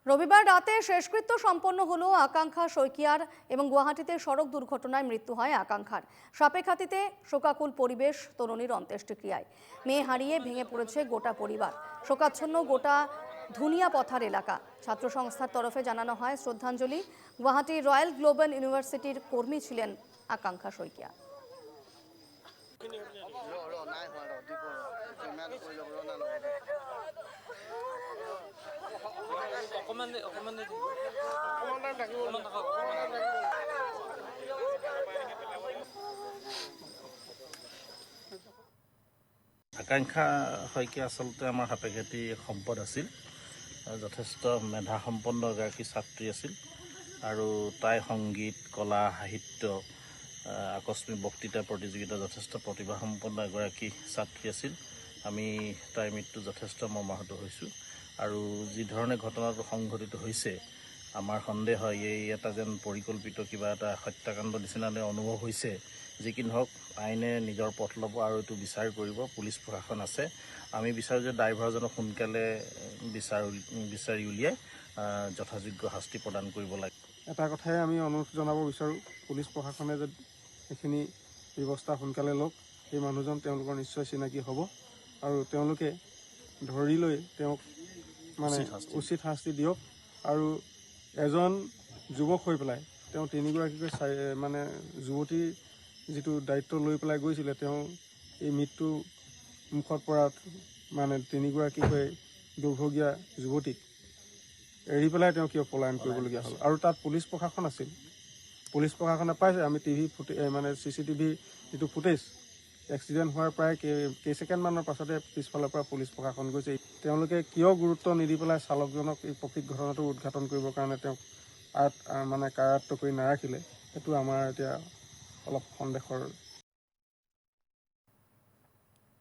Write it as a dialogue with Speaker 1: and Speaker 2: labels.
Speaker 1: রবিবার রাতে শেষকৃত্য সম্পন্ন হলো আকাঙ্ক্ষা শইকিয়ার এবং গুয়াহাটিতে সড়ক দুর্ঘটনায় মৃত্যু হয় আকাঙ্ক্ষার। সাপেখাতিতে শোকাকুল পরিবেশ তরুণীর অন্ত্যেষ্টিক্রিয়ায়। মেয়ে হারিয়ে ভেঙে পড়েছে গোটা পরিবার। শোকাচ্ছন্ন গোটা ধুনিয়া পথার এলাকা। ছাত্র সংস্থার তরফে জানানো হয় শ্রদ্ধাঞ্জলি। গুয়াহাটির রয়্যাল গ্লোবাল ইউনিভার্সিটির কর্মী ছিলেন আকাঙ্ক্ষা শইকিয়া।
Speaker 2: আকাঙ্ক্ষা শইকীয়া আচলতে আমাৰ সাপেখাতী সম্পদ আছিল। যথেষ্ট মেধা সম্পন্ন এগৰাকী ছাত্ৰী আছিল আৰু তাই সংগীত কলা সাহিত্য আকস্মিক বক্তৃতা প্ৰতিযোগিতা যথেষ্ট প্ৰতিভা সম্পন্ন এগৰাকী ছাত্ৰী আছিল। আমি তাইৰ মৃত্যু যথেষ্ট মৰ্মাহত হৈছোঁ আৰু যি ধৰণে ঘটনাটো সংঘটিত হৈছে আমাৰ সন্দেহ হয় এই এটা যেন পৰিকল্পিত কিবা এটা হত্যাকাণ্ড নিচিনাকৈ অনুভৱ হৈছে। যি কি নহওক আইনে নিজৰ পথ ল'ব আৰু এইটো বিচাৰ কৰিব। পুলিচ প্ৰশাসন আছে। আমি বিচাৰোঁ যে ড্ৰাইভাৰজনক সোনকালে বিচাৰি উলিয়াই যথাযোগ্য শাস্তি প্ৰদান কৰিব লাগে।
Speaker 3: এটা কথাই আমি অনুৰোধ জনাব বিচাৰোঁ, পুলিচ প্ৰশাসনে যে এইখিনি ব্যৱস্থা সোনকালে লওক। এই মানুহজন তেওঁলোকৰ নিশ্চয় চিনাকি হ'ব আৰু তেওঁলোকে ধৰি লৈ তেওঁক মানে উচিত শাস্তি দিয়ক। আৰু এজন যুৱক হৈ পেলাই তেওঁ তিনিগৰাকীকৈ মানে যুৱতীৰ যিটো দায়িত্ব লৈ পেলাই গৈছিলে, তেওঁ এই মৃত্যু মুখত পৰা মানে তিনিগৰাকীকৈ দুৰ্ভগীয়া যুৱতীক এৰি পেলাই তেওঁ কিয় পলায়ন কৰিবলগীয়া হ'ল। আৰু তাত পুলিচ প্ৰশাসন আছিল। পুলিচ প্ৰশাসনে পাইছে আমি মানে CCTV যিটো ফুটেজ এক্সিডেণ্ট হোৱাৰ প্ৰায় কেইছেকেণ্ডমানৰ পাছতে পিছফালৰ পৰা পুলিচ প্ৰশাসন গৈছে। তেওঁলোকে কিয় গুৰুত্ব নিদি পেলাই চালকজনক এই প্ৰকৃত ঘটনাটো উদঘাটন কৰিবৰ কাৰণে তেওঁক মানে কাৰায়ত্ব কৰি নাৰাখিলে, সেইটো আমাৰ এতিয়া অলপ সন্দেহৰ